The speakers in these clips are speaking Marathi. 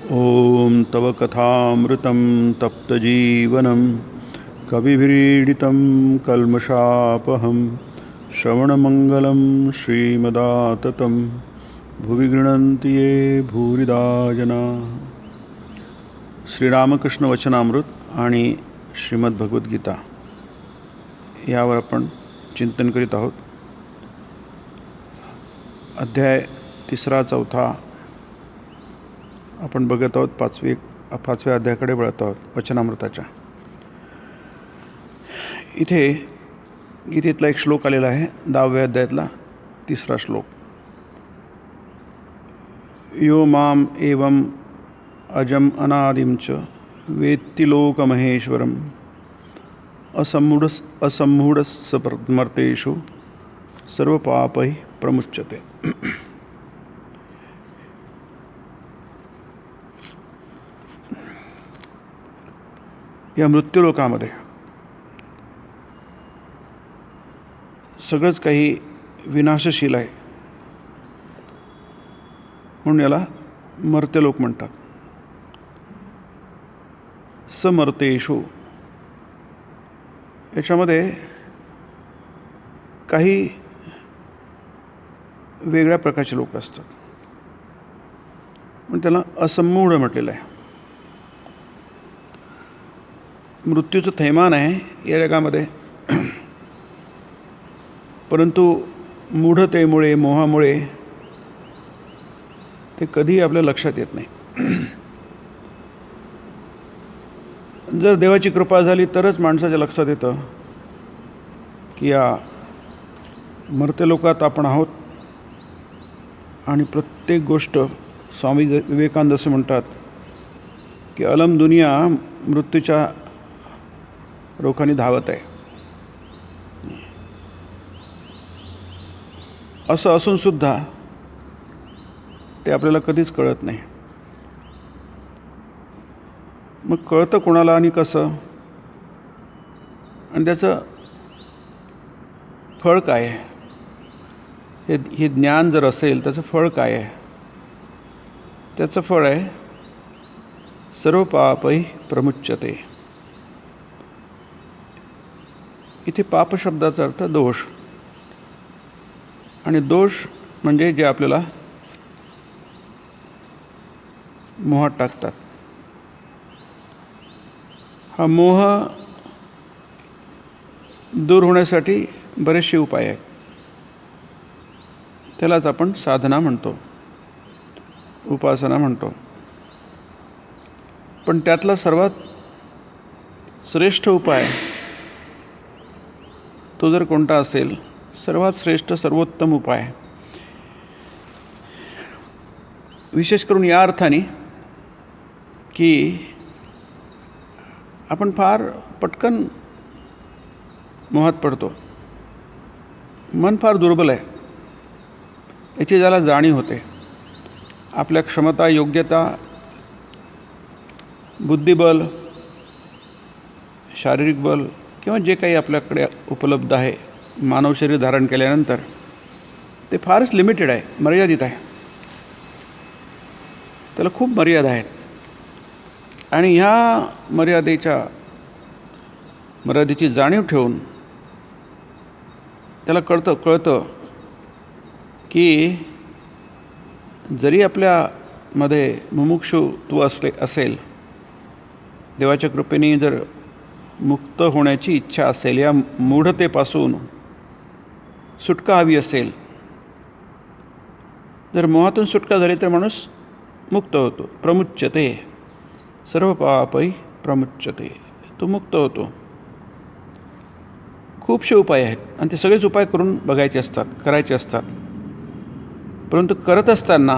ॐ तव कथामृतं तप्तजीवनं कविभिरीडितं कल्मषापहं श्रवणमङ्गलं श्रीमदाततं भुवि गृह्णन्ति ये भूरिदा जना. श्रीरामकृष्ण वचनामृत आणि श्रीमद्भगवद्गीता यावर आपण चिंतन करीत आहोत. अध्याय 3, 4 आपण बघत आहोत. पाचव्या अध्यायाकडे वळत आहोत वचनामृताच्या. इथे गीतेतला एक श्लोक आलेला आहे, 10व्या अध्यायातला 3रा श्लोक. यो माम एवं अजम अनादिम च वेत्ति लोकमहेश्वरम असम्मूढस्समर्थेषु सर्वपापैः प्रमुच्यते. या मृत्यूलोकामध्ये सगळंच काही विनाशशील आहे, म्हणून याला मर्त्यलोक म्हणतात. समर्थेषु, याच्यामध्ये काही वेगळ्या प्रकारचे लोक असतात, पण त्याला असम्मूढ म्हटलेलं आहे. मृत्यूचं थैमान आहे या जगामध्ये, परंतु मूढतेमुळे, मोहामुळे ते कधीही आपल्या लक्षात येत नाही. जर देवाची कृपा झाली तरच माणसाच्या लक्षात येतं की या मर्त्यलोकात आपण आहोत आणि प्रत्येक गोष्ट, स्वामी विवेकानंद असं म्हणतात की अलम दुनिया मृत्यूच्या रोखाने धावत आहे. असं असूनसुद्धा ते आपल्याला कधीच कळत नाही. मग कळतं कोणाला आणि कसं, आणि त्याचं फळ काय आहे? हे ज्ञान जर असेल, त्याचं फळ काय आहे? त्याचं फळ आहे सर्व पापैः प्रमुच्यते. इथे पाप शब्दाचा अर्थ दोष, आणि दोष म्हणजे जे आपल्याला मोहात टाकतात. हा मोह दूर होण्यासाठी बरेचसे उपाय आहेत. त्यालाच आपण साधना म्हणतो, उपासना म्हणतो. पण त्यातला सर्वात श्रेष्ठ उपाय तो जर कोणता असेल, सर्वात श्रेष्ठ सर्वोत्तम उपाय, विशेष करून या अर्थाने की आपण फार पटकन मोहात पडतो. मन फार दुर्बल आहे याची ज्याला जाणीव होते. आपल्या क्षमता, योग्यता, बुद्धिबल, शारीरिक बल किंवा जे काही आपल्याकडे उपलब्ध आहे मानव शरीर धारण केल्यानंतर, ते फारच लिमिटेड आहे, मर्यादित आहे. त्याला खूप मर्यादा आहेत. आणि ह्या मर्यादेची जाणीव ठेवून त्याला कळतं की जरी आपल्यामध्ये मुमुक्षुत्व असेल, देवाच्या कृपेने जर मुक्त होण्याची इच्छा असेल, या मूढतेपासून सुटका हवी असेल, जर मोहातून सुटका झाली तर माणूस मुक्त होतो. प्रमुच्यते, सर्व पापैः प्रमुच्यते. तो मुक्त होतो. खूपसे उपाय आहेत आणि ते सगळेच उपाय करून बघायचे असतात, करायचे असतात. परंतु करत असताना,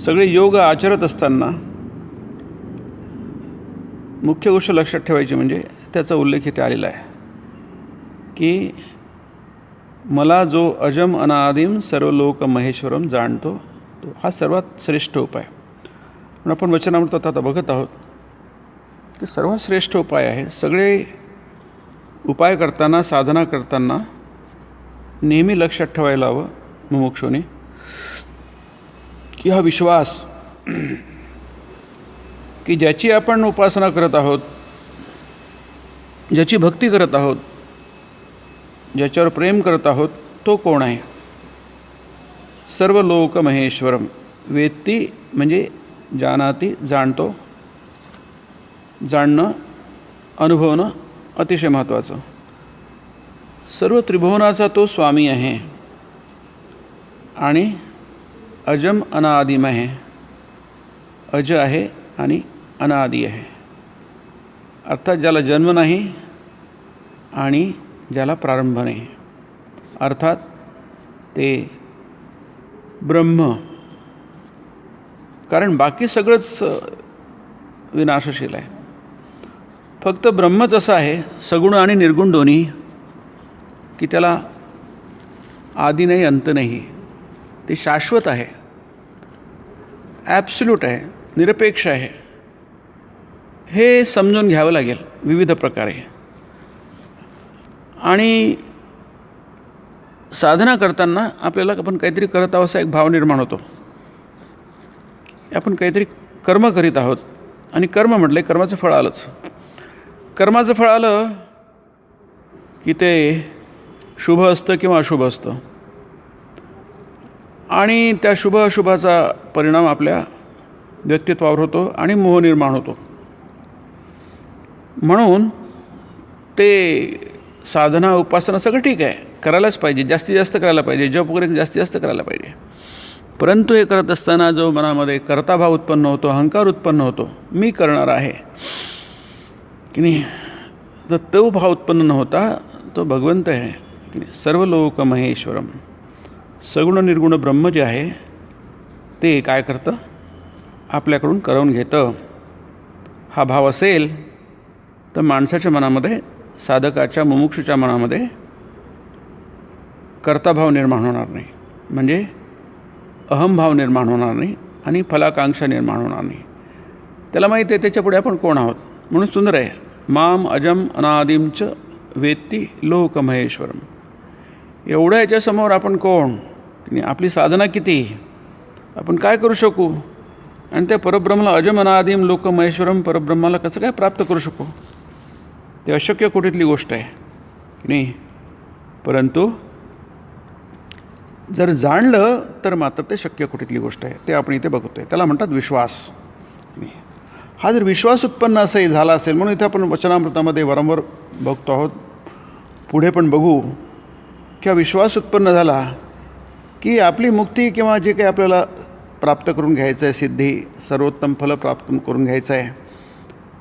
सगळे योग आचरत असताना मुख्य गोष्ट लक्षात ठेवायची म्हणजे त्याचा उल्लेख इथे आलेला आहे की मला जो अजम अनादिम सर्व लोक महेश्वरम जाणतो, तो हा सर्वात श्रेष्ठ उपाय. पण आपण वचनामृतात आता बघत आहोत की सर्वात श्रेष्ठ उपाय आहे. सगळे उपाय करताना, साधना करताना नेहमी लक्षात ठेवायला हवं मुमुक्षूने की हा विश्वास की ज्याची आपण उपासना करत आहोत, ज्याची भक्ती करत आहोत, ज्याच्यावर प्रेम करत आहोत, तो कोण आहे? सर्व लोक महेश्वरम. वेत्ती म्हणजे जानाती, जाणतो. जाणणं, अनुभवणं अतिशय महत्त्वाचं. सर्व त्रिभुवनाचा तो स्वामी आहे आणि अजम अनादिम आहे. अज आहे आणि अनादि आहे, अर्थात ज्याला जन्म नाही आणि ज्याला प्रारंभ नाही, अर्थात ते ब्रह्म. कारण बाकी सगळंच विनाशशील आहे. फक्त ब्रह्मच असं आहे, सगुण आणि निर्गुण दोन्ही, की त्याला आदी नाही अंत नाही. ते शाश्वत आहे, ॲब्सोल्यूट आहे, निरपेक्ष आहे. हे समजून घ्यावं लागेल विविध प्रकारे. आणि साधना करताना आपल्याला आपण काहीतरी करत आहोत असा एक भाव निर्माण होतो. आपण काहीतरी कर्म करीत आहोत आणि कर्म म्हटले कर्माचं फळ आलंच. कर्माचं फळ आलं की ते शुभ असतं किंवा अशुभ असतं आणि त्या शुभ अशुभाचा परिणाम आपल्या व्यक्तित्वावर होतो आणि मोह निर्माण होतो. म्हणून ते साधना उपासना सगळं ठीक आहे, करायलाच पाहिजे, जास्तीत जास्त करायला पाहिजे, जप वगैरे जास्तीत जास्त करायला पाहिजे. परंतु हे करत असताना जो मनामध्ये कर्ताभाव उत्पन्न होतो, अहंकार उत्पन्न होतो, मी करणार आहे की नाही, तर तो भाव उत्पन्न न होता तो भगवंत आहे की नाही. सर्व लोक महेश्वरम, सगुण निर्गुण ब्रह्म जे आहे ते काय करतं, आपल्याकडून करवून घेतं. हा भाव असेल तर माणसाच्या मनामध्ये, साधकाच्या मुमुक्षूच्या मनामध्ये कर्ताभाव निर्माण होणार नाही, म्हणजे अहमभाव निर्माण होणार नाही आणि फलाकांक्षा निर्माण होणार नाही. त्याला माहिती आहे त्याच्यापुढे आपण कोण आहोत. म्हणून सुंदर आहे, माम अजम अनादिमच वेत्ती लोक महेश्वरम. एवढं याच्यासमोर आपण कोण, आपली साधना किती, आपण काय करू शकू, आणि त्या परब्रह्माला अजम अनादिम लोक महेश्वरम परब्रह्माला कसं काय प्राप्त करू शकू. ते अशक्य कोटीतली गोष्ट आहे की नाही. परंतु जर जाणलं तर मात्र ते शक्य कोटीतली गोष्ट आहे. ते आपण इथे बघतो आहे, त्याला म्हणतात विश्वास. हा जर विश्वास उत्पन्न असंही झाला असेल, म्हणून इथे आपण वचनामृतामध्ये वारंवार बघतो आहोत, पुढे पण बघू, की हा विश्वास उत्पन्न झाला की आपली मुक्ती किंवा जे काही आपल्याला प्राप्त करून घ्यायचं आहे, सिद्धी, सर्वोत्तम फलं प्राप्त करून घ्यायचं आहे,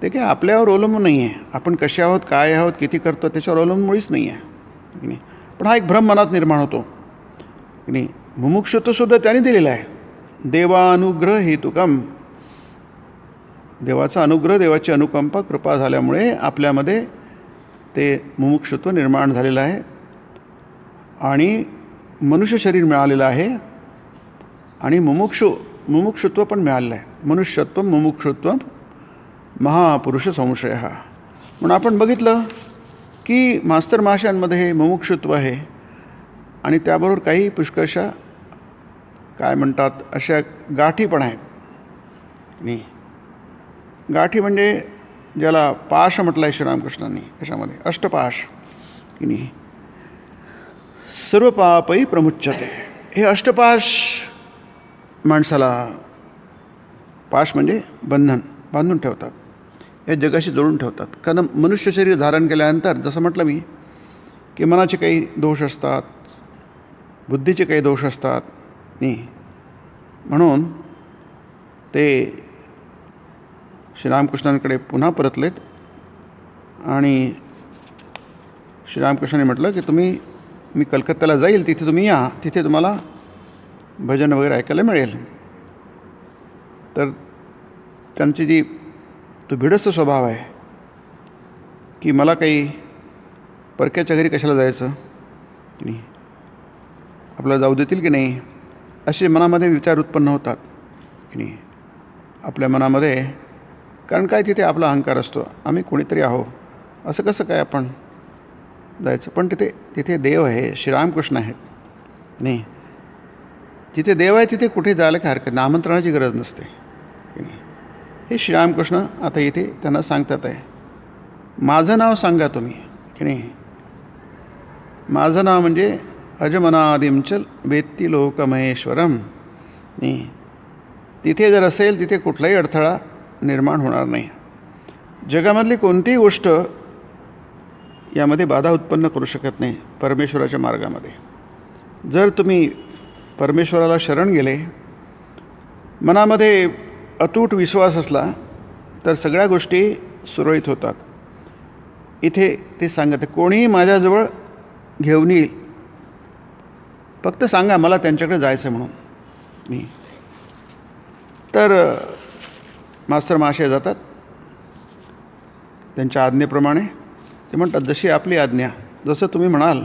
ते काय आपल्यावर अवलंबून नाही आहे. आपण कसे आहोत, काय आहोत, किती करतो त्याच्यावर अवलंबून मुळीच नाही आहे की नाही. पण हा एक भ्रम मनात निर्माण होतो की नाही. मुमुक्षुत्वसुद्धा त्याने दिलेलं आहे. देवानुग्रह हेतुकम, देवाचा अनुग्रह, देवाची अनुकंपा, कृपा झाल्यामुळे आपल्यामध्ये ते मुमुक्षुत्व निर्माण झालेलं आहे आणि मनुष्य शरीर मिळालेलं आहे आणि मुमुक्षुत्व पण मिळालेलं आहे. मनुष्यत्व मुमुक्षुत्व महापुरुष संशय. म्हणून आपण बघितलं की मास्तर माशांमध्ये हे मुमुक्षुत्व आहे आणि त्याबरोबर काही पुष्कळशा काय म्हणतात अशा गाठी पण आहेत. नाही, गाठी म्हणजे ज्याला पाश म्हटलं आहे श्रीरामकृष्णांनी, याच्यामध्ये अष्टपाश की नाही. सर्व पापही प्रमुच्यते. हे अष्टपाश माणसाला, पाश म्हणजे बंधन, बांधून ठेवतात, या जगाशी जोडून ठेवतात. कारण मनुष्य शरीर धारण केल्यानंतर जसं म्हटलं मी की मनाचे काही दोष असतात, बुद्धीचे काही दोष असतात नाही. म्हणून ते श्रीरामकृष्णांकडे पुन्हा परतलेत आणि श्रीरामकृष्णांनी म्हटलं की मी कलकत्त्याला जाईल, तिथे तुम्ही या, तिथे तुम्हाला भजन वगैरे ऐकायला मिळेल. तर त्यांची जी तो भिडस्त स्वभाव आहे की मला काही परक्याच्या घरी कशाला जायचं की नाही, आपल्याला जाऊ देतील की नाही, असे मनामध्ये विचार उत्पन्न होतात की नाही आपल्या मनामध्ये. कारण काय, तिथे आपला अहंकार असतो, आम्ही कोणीतरी आहो, असं कसं काय आपण जायचं. पण तिथे देव आहे, श्रीरामकृष्ण आहेत नाही. जिथे देव आहे तिथे कुठे जायला काही हरकत नाही, आमंत्रणाची गरज नसते हे श्रीरामकृष्ण आता इथे त्यांना सांगतात आहे. माझं नाव सांगा तुम्ही की नाही. माझं नाव म्हणजे अजमनादिमचल वेत्ती लोक महेश्वरम. नाही, तिथे जर असेल तिथे कुठलाही अडथळा निर्माण होणार नाही. जगामधली कोणतीही गोष्ट यामध्ये बाधा उत्पन्न करू शकत नाही परमेश्वराच्या मार्गामध्ये. जर तुम्ही परमेश्वराला शरण गेले, मनामध्ये अतूट विश्वास असला, तर सगळ्या गोष्टी सुरळीत होतात. इथे ते सांगत कोणीही माझ्याजवळ घेऊन येईल, फक्त सांगा मला त्यांच्याकडे जायचं म्हणून. मी तर मास्तर महाशय जातात त्यांच्या आज्ञेप्रमाणे. ते म्हणतात जशी आपली आज्ञा, जसं तुम्ही म्हणाल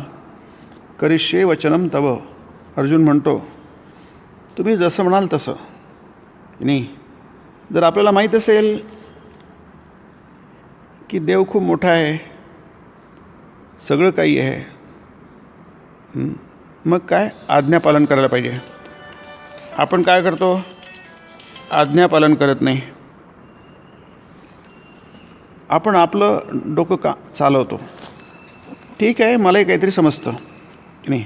करिष्ये वचनम तव. अर्जुन म्हणतो तुम्ही जसं म्हणाल तसं. नाही, जर आपल्याला माहीत असेल की देव खूप मोठा आहे, सगळं काही आहे, मग काय आज्ञापालन करायला पाहिजे. आपण काय करतो, आज्ञापालन करत नाही. आपण आपलं डोकं का चालवतो. ठीक आहे, मलाही काहीतरी समजतं की नाही,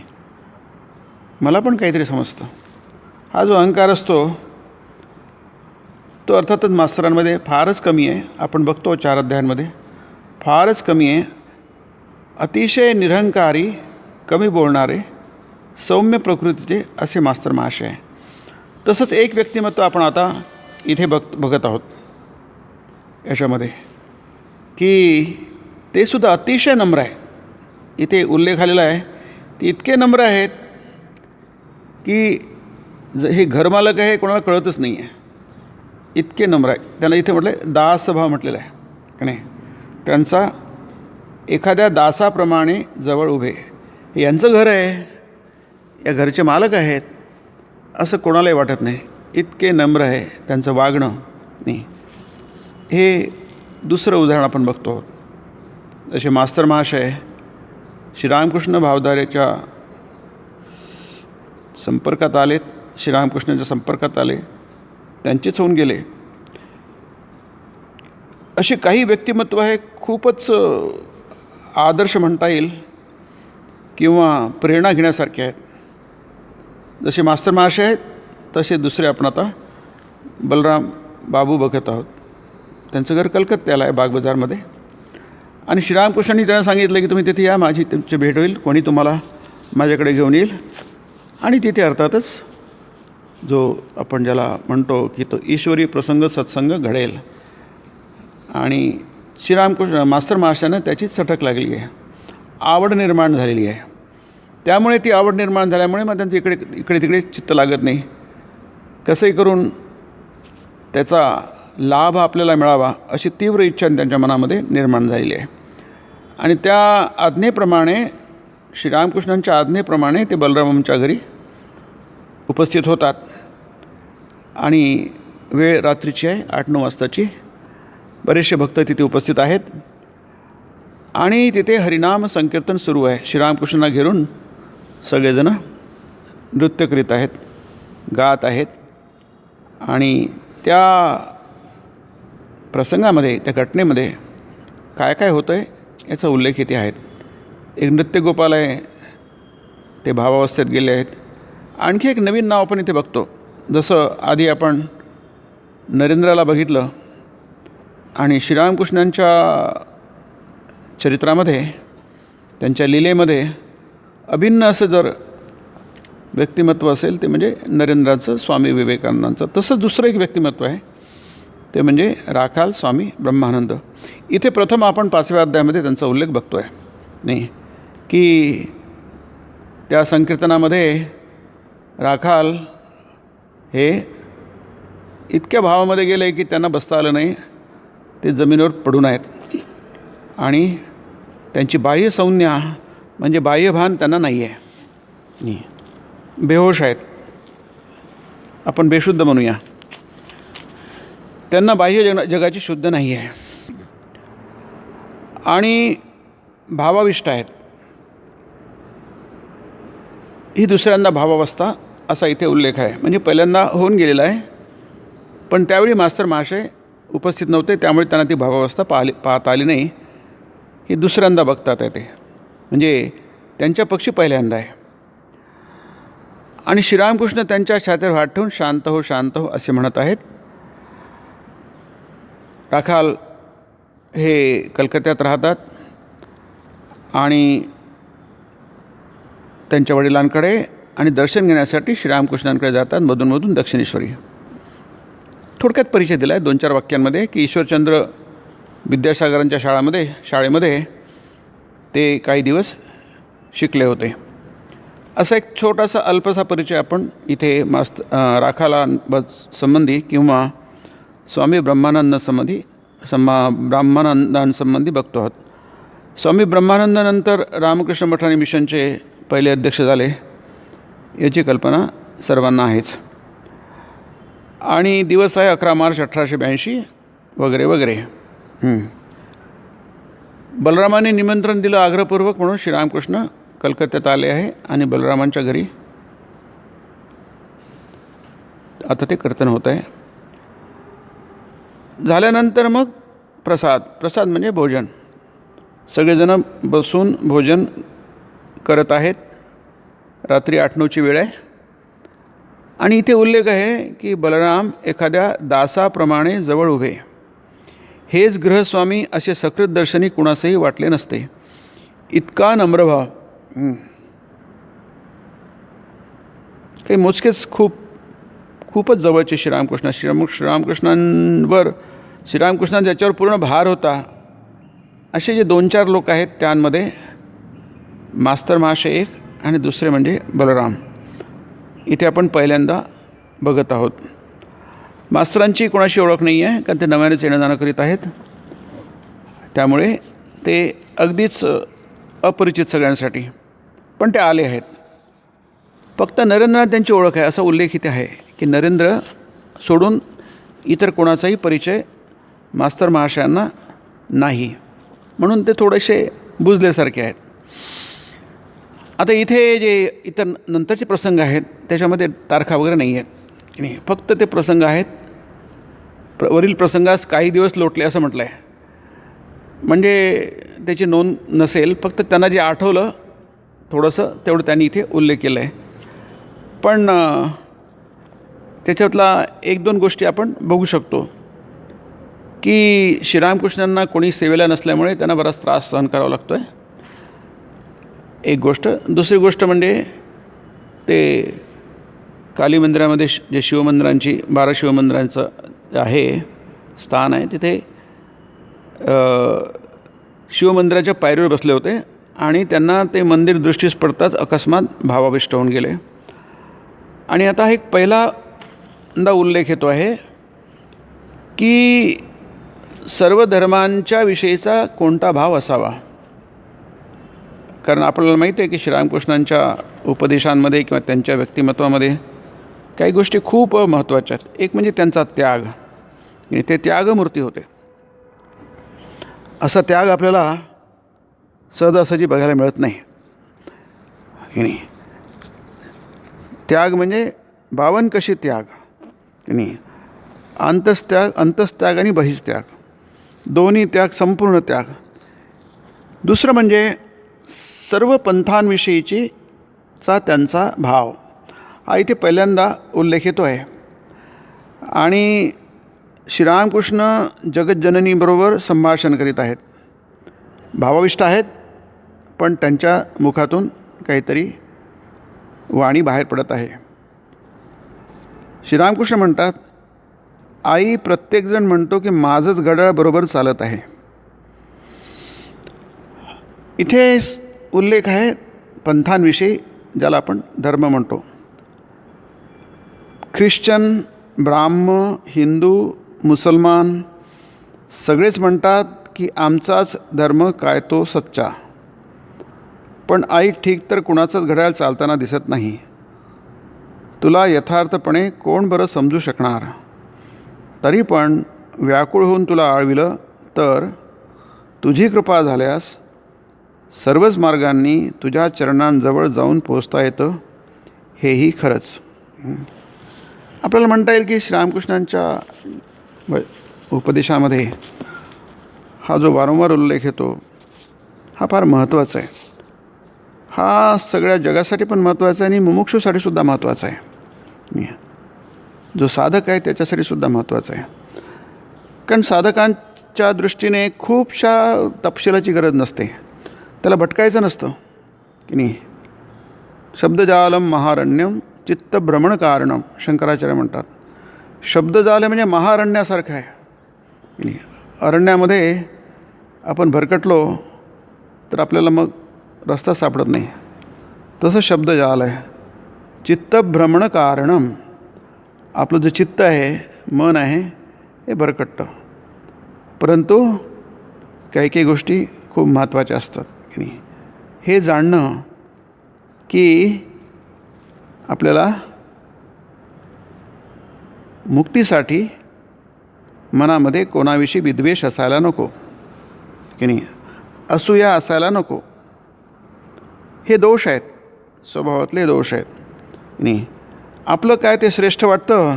मला पण काहीतरी समजतं. हा जो अहंकार असतो तो अर्थातच मास्तरांमध्ये फारच कमी आहे. आपण बघतो 4 अध्यायांमध्ये फारच कमी आहे. अतिशय निरहंकारी, कमी बोलणारे, सौम्य प्रकृतीचे असे मास्तर महाशय आहे. तसंच एक व्यक्तिमत्व आपण आता इथे बघत आहोत याच्यामध्ये, की ते सुद्धा अतिशय नम्र आहे. इथे उल्लेख आलेला आहे, ते इतके नम्र आहेत की हे घरमालक आहे कोणाला कळतच नाही आहे, इतके नम्र आहे. त्यांना इथे म्हटलं दासभाव म्हटलेला आहे की नाही. त्यांचा एखाद्या दासाप्रमाणे जवळ उभे, यांचं घर आहे, या घरचे मालक आहेत असं कोणालाही वाटत नाही. इतके नम्र आहे त्यांचं वागणं. नाही, हे दुसरं उदाहरण आपण बघतो. जसे मास्तर महाशय श्रीरामकृष्ण भावधारेच्या संपर्कात आलेत, श्रीरामकृष्णाच्या संपर्कात आले, त्यांचेच होऊन गेले. असे काही व्यक्तिमत्व आहे खूपच आदर्श म्हणता येईल किंवा प्रेरणा घेण्यासारखे आहेत. जसे मास्तर महाशय आहेत तसे दुसरे आपण आता बलराम बाबू बघत आहोत. त्यांचं घर कलकत्त्याला आहे, बागबाजारमध्ये. आणि श्रीरामकृष्णांनी त्यांना सांगितलं की तुम्ही तिथे या, माझी तुमची भेट होईल, कोणी तुम्हाला माझ्याकडे घेऊन येईल. आणि तिथे अर्थातच जो आपण ज्याला म्हणतो की तो ईश्वरी प्रसंग सत्संग घडेल. आणि श्रीरामकृष्ण मास्तर महाशयांना त्याचीच सटक लागली आहे, आवड निर्माण झालेली आहे. त्यामुळे ती आवड निर्माण झाल्यामुळे मग त्यांचं इकडे तिकडे चित्त लागत नाही. कसंही करून त्याचा लाभ आपल्याला मिळावा अशी तीव्र इच्छा त्यांच्या मनामध्ये निर्माण झालेली आहे. आणि त्या आज्ञेप्रमाणे, श्रीरामकृष्णांच्या आज्ञेप्रमाणे ते बलरामांच्या घरी उपस्थित होतात. आणि वेळ रात्रीची आहे, 8-9 वाजताची. बरेचसे भक्त तिथे उपस्थित आहेत आणि तिथे हरिनाम संकीर्तन सुरू आहे. श्रीरामकृष्णांना घेरून सगळेजणं नृत्य करीत आहेत, गात आहेत. आणि त्या प्रसंगामध्ये, त्या घटनेमध्ये काय काय होतं आहे याचा उल्लेख इथे आहेत. एक नृत्यगोपाल आहे, ते भावावस्थेत गेले आहेत. आणखी एक नवीन नाव आपण इथे बघतो. जसं आधी आपण नरेंद्राला बघितलं आणि श्रीरामकृष्णांच्या चरित्रामध्ये, त्यांच्या लीलेमध्ये अभिन्न असं जर व्यक्तिमत्व असेल ते म्हणजे नरेंद्राचं, स्वामी विवेकानंदांचं. तसंच दुसरं एक व्यक्तिमत्व आहे, ते म्हणजे राखाल स्वामी ब्रह्मानंद. इथे प्रथम आपण 5व्या अध्यायामध्ये त्यांचा उल्लेख बघतो आहे. नाही की त्या संकीर्तनामध्ये राखाल हे इतक्या भावामध्ये गेले की त्यांना बसता आलं नाही, ते जमिनीवर पडून आहेत. आणि त्यांची बाह्य संज्ञा म्हणजे बाह्यभान त्यांना नाही आहे, नाही, बेहोश आहेत. आपण बेशुद्ध म्हणूया. त्यांना बाह्य जगाची शुद्ध नाही आहे आणि भावाविष्ट आहेत. ही दुसऱ्यांदा भावावस्था असा इथे उल्लेख आहे. म्हणजे पहिल्यांदा होऊन गेलेला आहे, पण त्यावेळी मास्तर महाशय उपस्थित नव्हते, त्यामुळे त्यांना ती भावावस्था पाहता आली नाही. ही दुसऱ्यांदा बघतात आहे ते, म्हणजे त्यांच्या पक्षी पहिल्यांदा आहे. आणि श्रीरामकृष्ण त्यांच्या छातीवर हात ठेवून शांत हो शांत हो असे म्हणत आहेत. राखाल हे कलकत्त्यात राहतात आणि त्यांच्या वडिलांकडे आणि दर्शन घेण्यासाठी श्रीरामकृष्णांकडे जातात मधूनमधून दक्षिणेश्वरी. थोडक्यात परिचय दिला आहे 2-4 वाक्यांमध्ये की ईश्वरचंद्र विद्यासागरांच्या शाळेमध्ये ते काही दिवस शिकले होते. असा एक छोटासा अल्पसा परिचय आपण इथे राखाला संबंधी किंवा स्वामी ब्रह्मानंदांसंबंधी बघतो आहोत. स्वामी ब्रह्मानंदानंतर रामकृष्ण मठ आणि मिशनचे पहिले अध्यक्ष झाले याची कल्पना सर्वांना आहेच. आणि दिवस आहे 11 मार्च 1882 वगैरे वगैरे. बलरामाने निमंत्रण दिलं आग्रहपूर्वक म्हणून श्रीरामकृष्ण कलकत्त्यात आले आहे आणि बलरामांच्या घरी आता ते कीर्तन होत आहे. झाल्यानंतर मग प्रसाद म्हणजे भोजन. सगळेजण बसून भोजन करत आहेत. रात्री 8-9ची वेळ आहे आणि इथे उल्लेख आहे की बलराम एखाद्या दासाप्रमाणे जवळ उभे. हेच गृहस्वामी असे सकृत दर्शनी कुणासही वाटले नसते. इतका नम्रभाव. काही मोजकेच खूपच जवळचे श्रीरामकृष्णांचा ज्याच्यावर पूर्ण भार होता असे जे 2-4 लोक आहेत त्यांमध्ये मास्तर महाशय एक आणि दुसरे म्हणजे बलराम इथे आपण पहिल्यांदा बघत आहोत. मास्तरांची कोणाशी ओळख नाही आहे कारण ते नव्यानेच येणं जाणं करीत आहेत, त्यामुळे ते अगदीच अपरिचित सगळ्यांसाठी, पण ते आले आहेत. फक्त नरेंद्रनाथ त्यांची ओळख आहे असा उल्लेख इथे आहे की नरेंद्र सोडून इतर कोणाचाही परिचय मास्तर महाशयांना नाही, म्हणून ते थोडेसे बुजल्यासारखे आहेत. आता इथे जे इतर नंतरचे प्रसंग आहेत त्याच्यामध्ये तारखा वगैरे नाही आहेत की नाही, फक्त ते प्रसंग आहेत. वरील प्रसंगास काही दिवस लोटले असं म्हटलं आहे, म्हणजे त्याची नोंद नसेल, फक्त त्यांना जे आठवलं थोडंसं तेवढं त्यांनी इथे उल्लेख केला आहे. पण त्याच्यातला 1-2 गोष्टी आपण बघू शकतो की श्रीरामकृष्णांना कोणी सेवेला नसल्यामुळे त्यांना बराच त्रास सहन करावा लागतो आहे, एक गोष्ट. दुसरी गोष्ट म्हणजे ते काली मंदिरामध्ये जे शिवमंदिरांची 12 शिवमंदिरांचं आहे स्थान आहे, तिथे शिवमंदिराच्या पायरीवर बसले होते आणि त्यांना ते मंदिर दृष्टीस पडताच अकस्मात भावाविष्ट होऊन गेले. आणि आता एक पहिल्यांदा उल्लेख येतो आहे की सर्व धर्मांच्या विषयीचा कोणता भाव असावा. कारण आपल्याला माहिती आहे की श्रीरामकृष्णांच्या उपदेशांमध्ये किंवा त्यांच्या व्यक्तिमत्वामध्ये काही गोष्टी खूप महत्त्वाच्या आहेत. एक म्हणजे त्यांचा त्याग, ते त्यागमूर्ती होते. असा त्याग आपल्याला सहजासहजी बघायला मिळत नाही. त्याग म्हणजे बावनकशी त्याग, अंतस्त्याग आणि बहिस्त्याग, दोन्ही त्याग, संपूर्ण त्याग. दुसरं म्हणजे सर्व पंथांविषयीचा त्यांचा भाव हा इथे पहिल्यांदा उल्लेख येतो आहे. आणि श्रीरामकृष्ण जगज्जननीबरोबर संभाषण करीत आहेत, भावाविष्ट आहेत, पण त्यांच्या मुखातून काहीतरी वाणी बाहेर पडत आहे. श्रीरामकृष्ण म्हणतात, आई प्रत्येकजण म्हणतो की माझंच घड्याळ बरोबर चालत आहे. इथे उल्लेख आहे पंथांविषयी, ज्याला आपण धर्म म्हणतो. ख्रिश्चन, ब्राह्मण, हिंदू, मुसलमान सगळेच म्हणतात की आमचाच धर्म काय तो सच्चा. पण आई ठीक तर कुणाचंच घड्याळ चालताना दिसत नाही. तुला यथार्थपणे कोण बरं समजू शकणार. तरी पण व्याकुळ होऊन तुला आळविलं तर तुझी कृपा झाल्यास सर्वच मार्गांनी तुझ्या चरणांजवळ जाऊन पोचता येतं, हेही खरंच. आपल्याला म्हणता येईल की श्रीरामकृष्णांच्या उपदेशामध्ये हा जो वारंवार उल्लेख येतो हा फार महत्त्वाचा आहे. हा सगळ्या जगासाठी पण महत्त्वाचा आहे आणि मुमुक्षूसाठी सुद्धा महत्त्वाचा आहे. जो साधक आहे त्याच्यासाठी सुद्धा महत्त्वाचा आहे. कारण साधकांच्या दृष्टीने खूपशा तपशिलाची गरज नसते, त्याला भटकायचं नसतं की नाही. शब्दजालम महारण्यम चित्तभ्रमण कारणम शंकराचार्य म्हणतात. शब्दजाल म्हणजे महारण्यासारखं आहे की नाही. अरण्यामध्ये आपण भरकटलो तर आपल्याला मग रस्ता सापडत नाही. तसं शब्दजाल आहे. चित्तभ्रमण कारणम, आपलं जे चित्त आहे, मन आहे, हे भरकटतं. परंतु काही काही गोष्टी खूप महत्त्वाच्या असतात की नाही. हे जाणणं की आपल्याला मुक्तीसाठी मनामध्ये कोणाविषयी विद्वेष असायला नको की नाही, असूया असायला नको. हे दोष आहेत, स्वभावातले दोष आहेत की नाही. आपलं काय ते श्रेष्ठ वाटतं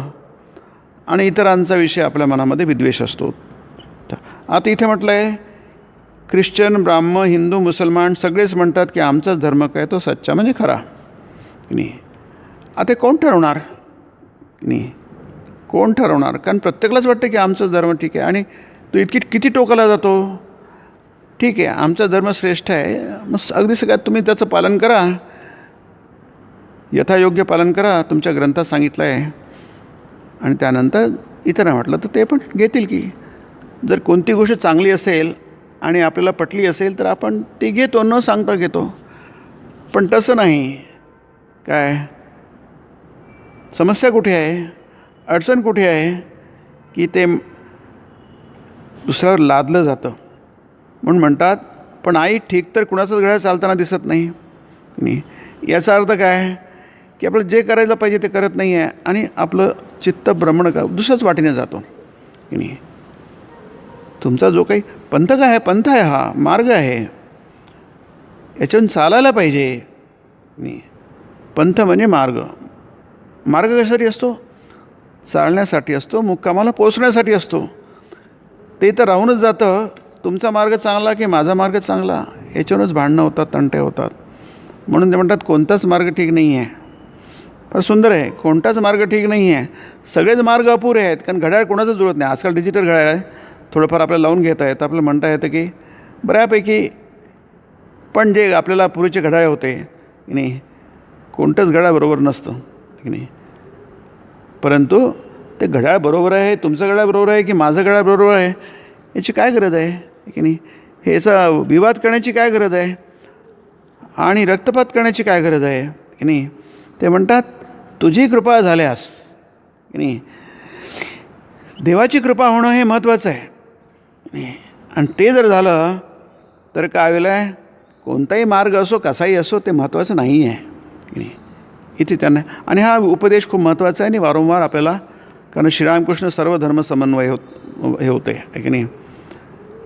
आणि इतरांचा विषय आपल्या मनामध्ये विद्वेष असतो. आता इथे म्हटलं आहे ख्रिश्चन, ब्राह्मण, हिंदू, मुसलमान सगळेच म्हणतात की आमचाच धर्म काय तो सच्चा म्हणजे खरा की नाही. आता कोण ठरवणार की नाही, कोण ठरवणार? कारण प्रत्येकालाच वाटतं की आमचाच धर्म ठीक आहे आणि तो किती टोकाला जातो. ठीक आहे, आमचा धर्म श्रेष्ठ आहे, मग अगदी सगळ्यात तुम्ही त्याचं पालन करा, यथायोग्य पालन करा, तुमच्या ग्रंथात सांगितलं आहे. आणि त्यानंतर इतर म्हटलं तर ते पण घेतील की जर कोणती गोष्ट चांगली असेल आणि आपल्याला पटली असेल तर आपण ती घेतो, न सांगता घेतो. पण तसं नाही. काय समस्या कुठे आहे, अडचण कुठे आहे की ते दुसऱ्यावर लादलं जातं. म्हणून म्हणतात पण आई ठीक तर कुणाचंच घड्याळ चालताना दिसत नाही. याचा अर्थ काय की आपलं जे करायला पाहिजे ते करत नाही आहे आणि आपलं चित्त भ्रमण दुसऱ्याच वाटेने जातो की नाही. तुमचा जो काही पंथ काय आहे, पंथ आहे, हा मार्ग आहे, याच्यातून चालायला पाहिजे नाही. पंथ म्हणजे मार्ग. मार्ग कशासाठी असतो? चालण्यासाठी असतो, मुक्कामाला पोचण्यासाठी असतो. ते तर राहूनच जातं. तुमचा मार्ग चांगला की माझा मार्ग चांगला, याच्यावरूनच भांडणं होतात, तंटे होतात. म्हणून ते म्हणतात कोणताच मार्ग ठीक नाही आहे. फार सुंदर आहे, कोणताच मार्ग ठीक नाही आहे. सगळेच मार्ग अपुरे आहेत. कारण घड्याळ कोणाचं जुळत नाही. आजकाल डिजिटल घड्याळ आहे, थोडंफार आपल्याला लावून घेता येतं, आपल्याला म्हणता येतं की बऱ्यापैकी. पण जे आपल्याला पूर्वीचे घड्याळ होते की नाही, कोणतंच घड्याळ बरोबर नसतं की नाही. परंतु ते घड्याळ बरोबर आहे, तुमचं घड्याळ बरोबर आहे की माझं घड्याळ बरोबर आहे, याची काय गरज आहे की नाही. ह्याचा विवाद करण्याची काय गरज आहे आणि रक्तपात करण्याची काय गरज आहे की नाही. ते म्हणतात तुझी कृपा झाल्यास की नाही, देवाची कृपा होणं हे महत्त्वाचं आहे. आणि ते जर झालं तर काय होईल आहे, कोणताही मार्ग असो कसाही असो ते महत्त्वाचं नाही आहे की नाही. इथे त्यांना आणि हा उपदेश खूप महत्त्वाचा आहे आणि वारंवार आपल्याला, कारण श्रीरामकृष्ण सर्व धर्म समन्वय हे होते की नाही,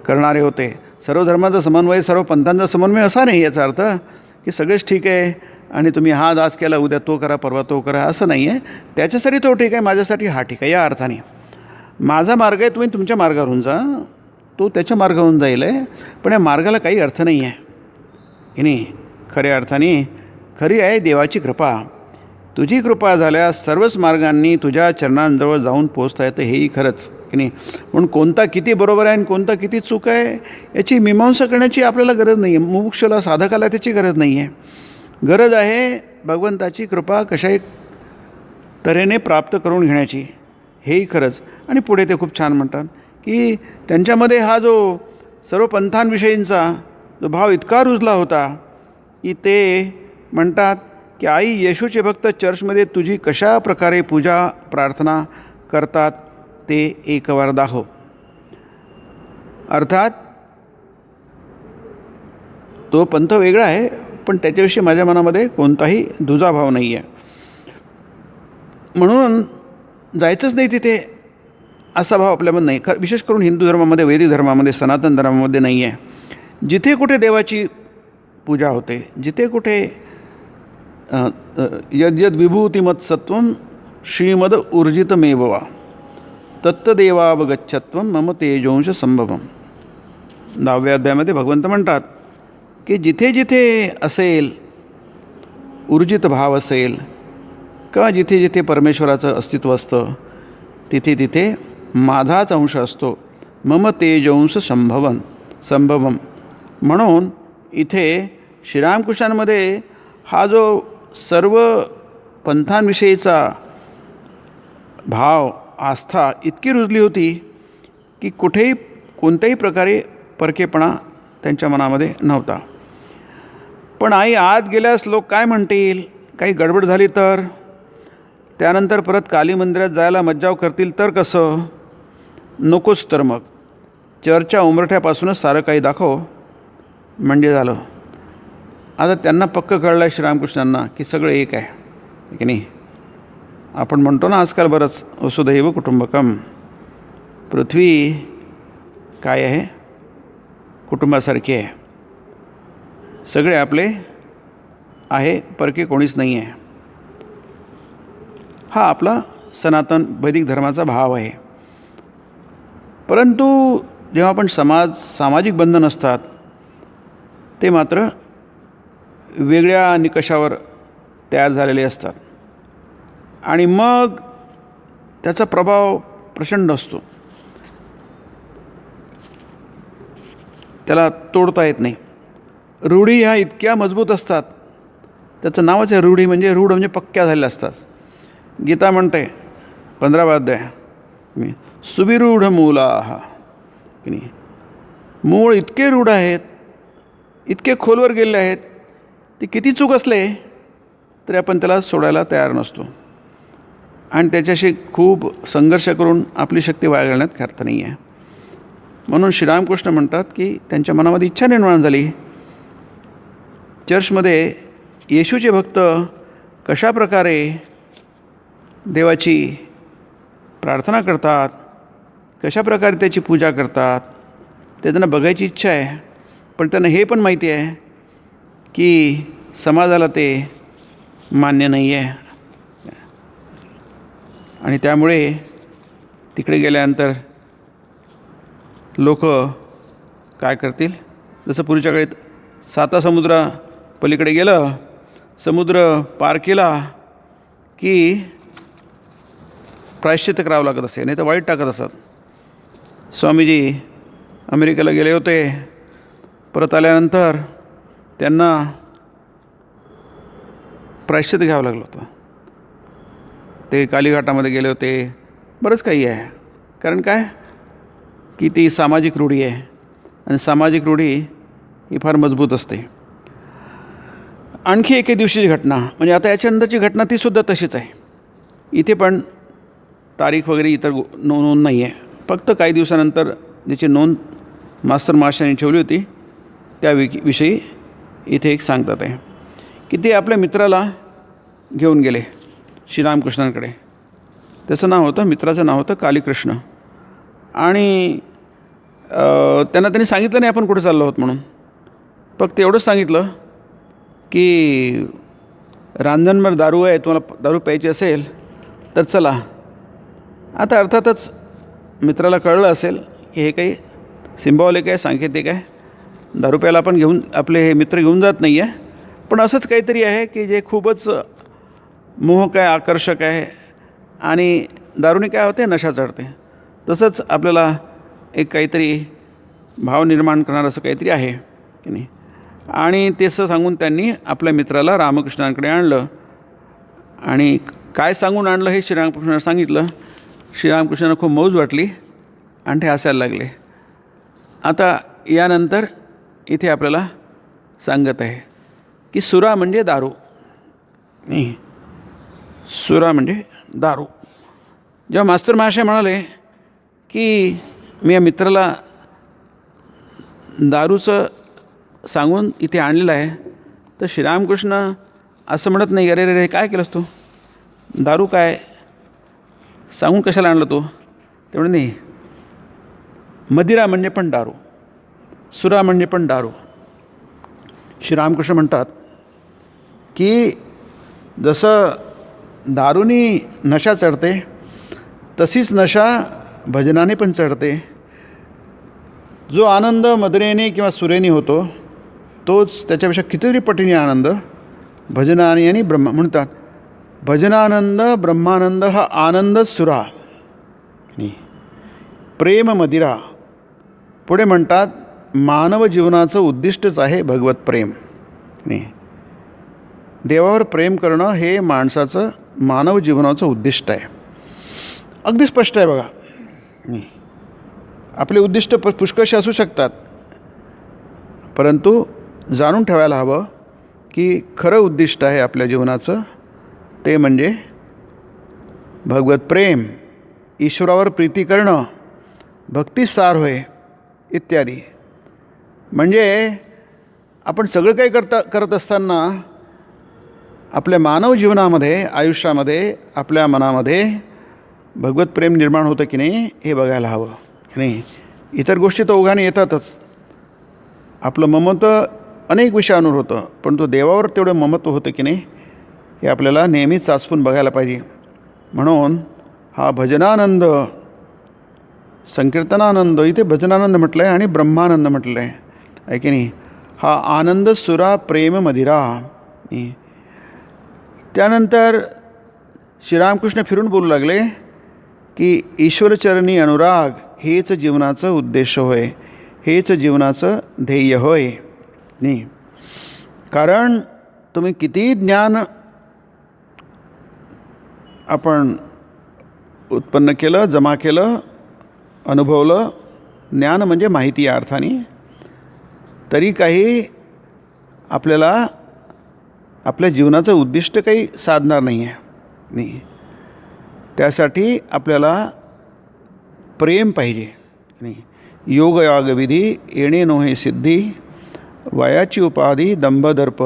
करणारे होते. सर्व धर्माचा समन्वय, सर्व पंथांचा समन्वय असा नाही. याचा अर्थ की सगळेच ठीक आहे आणि तुम्ही हा आज केला, उद्या तो करा, परवा तो करा, असं नाही आहे. त्याच्यासाठी तो ठीक आहे, माझ्यासाठी हा ठीक आहे. या अर्थाने माझा मार्ग आहे, तुम्ही तुमच्या मार्गावरून जा, तो त्याच्या मार्गावरून जाईल आहे. पण या मार्गाला काही अर्थ नाही आहे की नाही. खऱ्या अर्थाने खरी आहे देवाची कृपा. तुझी कृपा झाल्यास सर्वच मार्गांनी तुझ्या चरणांजवळ जाऊन पोचता येतं, हेही खरंच की नाही. म्हणून कोणता किती बरोबर आहे आणि कोणता किती चूक आहे याची मीमांसा करण्याची आपल्याला गरज नाही आहे. मुमुक्षूला, साधकाला त्याची गरज नाही आहे. गरज आहे भगवंताची कृपा कशाही तऱ्हेने प्राप्त करून घेण्याची, हेही खरंच. आणि पुढे ते खूप छान म्हणतात की त्यांच्यामध्ये हा जो सर्व पंथांविषयींचा जो भाव इतका रुजला होता की ते म्हणतात की आई, येशूचे भक्त चर्चमध्ये तुझी कशा प्रकारे पूजा प्रार्थना करतात ते एकवार दाखव. अर्थात तो पंथ वेगळा आहे, पण त्याच्याविषयी माझ्या मनामध्ये कोणताही दुजाभाव नाही आहे. म्हणून जायचंच नाही तिथे, असा भाव आपल्यामध्ये नाही. विशेष करून हिंदू धर्मामध्ये, वैदिक धर्मामध्ये, सनातन धर्मामध्ये नाही आहे. जिथे कुठे देवाची पूजा होते, जिथे कुठे यद्यद विभूतिमत सत्वम श्रीमद ऊर्जितमेव वा, तत्तदेवावगच्छत्वं मम तेजोंश संभवम. 10व्या अध्यायामध्ये भगवंत म्हणतात की जिथे जिथे असेल ऊर्जित भाव असेल किंवा जिथे जिथे परमेश्वराचं अस्तित्व असतं तिथे तिथे माझाच अंश असतो. मम तेजोंश संभवम. म्हणून इथे श्रीरामकृष्णांमध्ये हा जो सर्व पंथांविषयीचा भाव आस्था इतकी रुजली होती की कुठेही कोणत्याही प्रकारे परकेपणा त्यांच्या मनामध्ये नव्हता. पण आई आत गेल्यास लोक काय म्हणतील, काही गडबड झाली तर, त्यानंतर परत काली मंदिरात जायला मज्जाव करतील तर कसं, नकोच तर मग चर्चा उंबरठ्यापासूनच सारं काही दाखव म्हणजे झालं. आता त्यांना पक्कं कळलं आहे श्रीरामकृष्णांना की सगळं एक आहे की नाही. आपण म्हणतो ना आजकाल बरंच वसुधैव कुटुंबकम, पृथ्वी काय आहे, कुटुंबासारखी आहे, सगळे आपले आहे, परके कोणीच नाही आहे. हा आपला सनातन वैदिक धर्माचा भाव आहे. परंतु जेव्हा आपण सामाजिक बंधन असतात ते मात्र वेगळ्या निकषावर तयार झालेले असतात आणि मग त्याचा प्रभाव प्रचंड असतो, त्याला तोडता येत नाही. रूढी ह्या इतक्या मजबूत असतात, त्याचं नावच आहे रूढी, म्हणजे रूढ म्हणजे पक्क्या झालेल्या असतात. गीता म्हणते 15वा अध्याय सुविरूढ मूलाः की नाही. मूळ इतके रूढ आहेत, इतके खोलवर गेलेले आहेत, ते किती चूक असले तरी आपण त्याला सोडायला तयार नसतो आणि त्याच्याशी खूप संघर्ष करून आपली शक्ती वाया घालण्यात अर्थ नाही आहे. म्हणून श्रीरामकृष्ण म्हणतात की त्यांच्या मनामध्ये इच्छा निर्माण झाली, चर्चमध्ये येशूचे भक्त कशाप्रकारे देवाची प्रार्थना करतात, कशाप्रकारे त्याची पूजा करतात, ते त्यांना बघायची इच्छा आहे. पण त्यांना हे पण माहिती आहे की समाजाला ते मान्य नाही आहे आणि त्यामुळे तिकडे गेल्यानंतर लोक काय करतील, जसं पूर्वीच्या काळात 7 समुद्र पलीकडे गेलं, समुद्र पार केला की प्रायश्चित्त करावं लागत असे, नाही तर वाईट टाकत असत. स्वामीजी अमेरिकेला गेले होते, परत आल्यानंतर त्यांना प्रायश्चित्त घ्यावं लागलं होतं. ते कालीघाटामध्ये गेले होते, बरंच काही आहे. कारण काय की ती सामाजिक रूढी आहे आणि सामाजिक रूढी ही फार मजबूत असते. आणखी एके दिवशीची घटना, म्हणजे आता याच्यानंतरची घटना तीसुद्धा तशीच आहे. इथे पण तारीख वगैरे इतर नोंद नाही आहे, फक्त काही दिवसानंतर ज्याची नोंद मास्तर महाशयांनी ठेवली होती त्या विषयी इथे एक सांगतात आहे की ते आपल्या मित्राला घेऊन गेले श्रीरामकृष्णांकडे. त्याचं नाव होतं, मित्राचं नाव होतं कालीकृष्ण. आणि त्यांनी सांगितलं नाही आपण कुठे चाललो आहोत म्हणून, फक्त एवढंच सांगितलं की रांजणभर दारू आहे, तुम्हाला दारू प्यायची असेल तर चला. आता अर्थातच मित्राला कळलं असेल की हे काही सिम्बॉलिक आहे, सांकेतिक आहे, दारू प्यायला आपण घेऊन आपले हे मित्र घेऊन जात नाही आहे, पण असंच काहीतरी आहे की जे खूपच मोहक आहे, आकर्षक आहे आणि दारूने काय होते, नशा चढते. तसंच आपल्याला एक काहीतरी भाव निर्माण करणारं असं काहीतरी आहे की नाही. आणि तेचं सांगून त्यांनी आपल्या मित्राला रामकृष्णांकडे आणलं आणि काय सांगून आणलं हे श्रीरामकृष्णांना सांगितलं. श्रीरामकृष्णांना खूप मौज वाटली आणि ते हसायला लागले. आता यानंतर इथे आपल्याला सांगत आहे की सुरा म्हणजे दारू नाही, सुरा म्हणजे दारू. जेव्हा मास्तर महाशय म्हणाले की मी या मित्राला दारूचं सांगून इथे आणलेलं आहे, तर श्रीरामकृष्ण असं म्हणत नाही अरे रे काय केलंस तू, दारू काय सांगून कशाला आणलं तू. तेवढं नाही, मदिरा म्हणजे पण दारू, सुरा म्हणजे पण दारू. श्रीरामकृष्ण म्हणतात की जसं दारूनी नशा चढते तशीच नशा भजनाने पण चढते. जो आनंद मदरेने किंवा सुरेने होतो तोच त्याच्यापेक्षा कितीतरी पटीने आनंद भजनाने आणि ब्रह्म म्हणतात. भजनानंद ब्रह्मानंद हा आनंद सुरा प्रेम मदिरा. पुढे म्हणतात मानव जीवनाचं उद्दिष्टच आहे भगवत प्रेम. देवावर प्रेम करणं हे माणसाचं मानव जीवनाचं उद्दिष्ट आहे. अगदी स्पष्ट आहे बघा. आपले उद्दिष्ट पुष्कळशी असू शकतात, परंतु जाणून ठेवायला हवं की खरं उद्दिष्ट आहे आपल्या जीवनाचं ते म्हणजे भगवत प्रेम, ईश्वरावर प्रीती करणं, भक्तिसार होय इत्यादी. म्हणजे आपण सगळं काही करत असताना आपल्या मानव जीवनामध्ये आयुष्यामध्ये आपल्या मनामध्ये भगवत प्रेम निर्माण होतं की नाही हे बघायला हवं की नाही. इतर गोष्टी तर ओघाने येतातच. आपलं ममत्व अनेक विषयांवर होतं, पण तो देवावर तेवढं ममत्व होतं की नाही हे आपल्याला नेहमीच चाचपून बघायला पाहिजे. म्हणून हा भजनानंद, संकीर्तनानंद, इथे भजनानंद म्हटलं आहे आणि ब्रह्मानंद म्हटलं आहे की नाही. हा आनंद सुरा प्रेम मदिरा. त्यानंतर श्रीरामकृष्ण फिरून बोलू लागले की ईश्वरचरणी अनुराग हेच जीवनाचं उद्देश होय, हेच जीवनाचं ध्येय होय. नाही, कारण तुम्ही किती ज्ञान आपण उत्पन्न केलं, जमा केलं, अनुभवलं, ज्ञान म्हणजे माहिती या अर्थाने, तरी काही आपल्याला आपल्या जीवनाचं उद्दिष्ट काही साधणार नाही आहे. नाही, त्यासाठी आपल्याला प्रेम पाहिजे. नाही, योगयागविधी येणे नोहे सिद्धी, वयाची उपाधी दंभदर्प.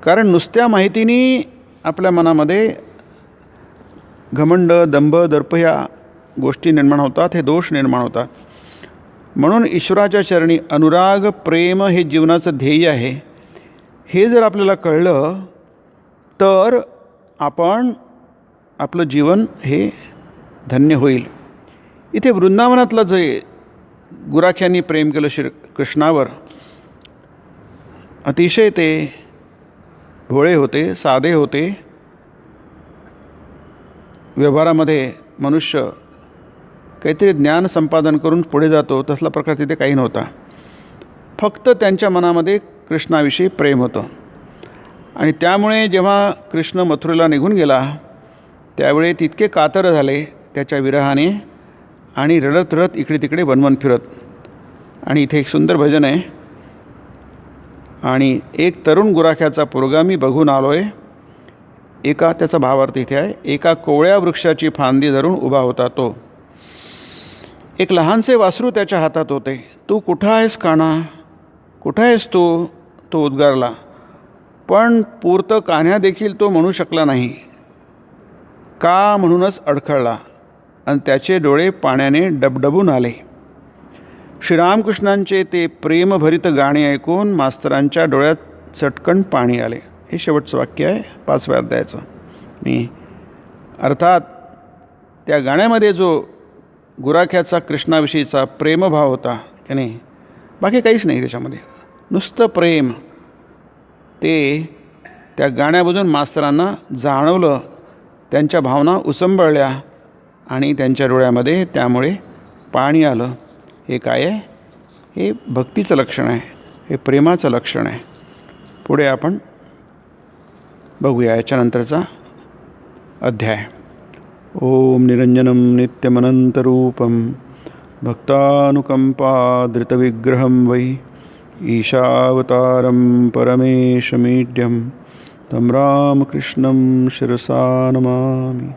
कारण नुसत्या माहितीने आपल्या मनामध्ये घमंड, दंभ, दर्प ह्या गोष्टी निर्माण होतात, हे दोष निर्माण होतात. म्हणून ईश्वराच्या चरणी अनुराग, प्रेम हे जीवनाचं ध्येय आहे. हे जर आपल्याला कळलं तर आपण आपलं जीवन हे धन्य होईल. इथे वृंदावनातलं जे गुराख्यांनी प्रेम केलं कृष्णावर, अतिशय ते भोळे होते, साधे होते. व्यवहारामध्ये मनुष्य काहीतरी ज्ञान संपादन करून पुढे जातो तसला प्रकार तिथे काही नव्हता. फक्त त्यांच्या मनामध्ये कृष्णाविषयी प्रेम होतं. आणि त्यामुळे जेव्हा कृष्ण मथुरेला निघून गेला त्यावेळी तितके कातर झाले त्याच्या विरहाने आणि रडत रडत इकडे तिकडे वनवन फिरत. आणि इथे एक सुंदर भजन आहे. आणि एक तरुण गुराख्याचा पुरोगामी बघून आलोय, एका, त्याचा भावार्थ इथे आहे, एका कोवळ्या वृक्षाची फांदी धरून उभा होता तो. एक लहानसे वासरू त्याच्या हातात होते. तू कुठं आहेस कान्हा, कुठं आहेस तू, तो उद्गारला. पण पुरतं कान्हा देखील तो म्हणू शकला नाही. का म्हणूनच अडखळला आणि त्याचे डोळे पाण्याने डबडबून आले. श्रीरामकृष्णांचे ते प्रेमभरित गाणे ऐकून मास्तरांच्या डोळ्यात चटकन पाणी आले. हे शेवटचं वाक्य आहे 5व्या अध्यायाचं. अर्थात त्या गाण्यामध्ये जो गुराख्याचा कृष्णाविषयीचा प्रेमभाव होता की नाही, बाकी काहीच नाही त्याच्यामध्ये, नुसतं प्रेम. ते त्या गाण्यामधून मास्तरांना जाणवलं, त्यांच्या भावना उसंबळल्या आणि त्यांच्या डोळ्यामध्ये त्यामुळे पाणी आलं. हे काय आहे? हे भक्तीचं लक्षण आहे, हे प्रेमाचं लक्षण आहे. पुढे आपण बघूया याच्यानंतरचा अध्याय. ओम निरंजनम नित्यमनंतरूपम भक्तानुकंपादृतविग्रहं वै ईशावतारं परमेशमीड्यं तं रामकृष्णं शिरसा नमामि.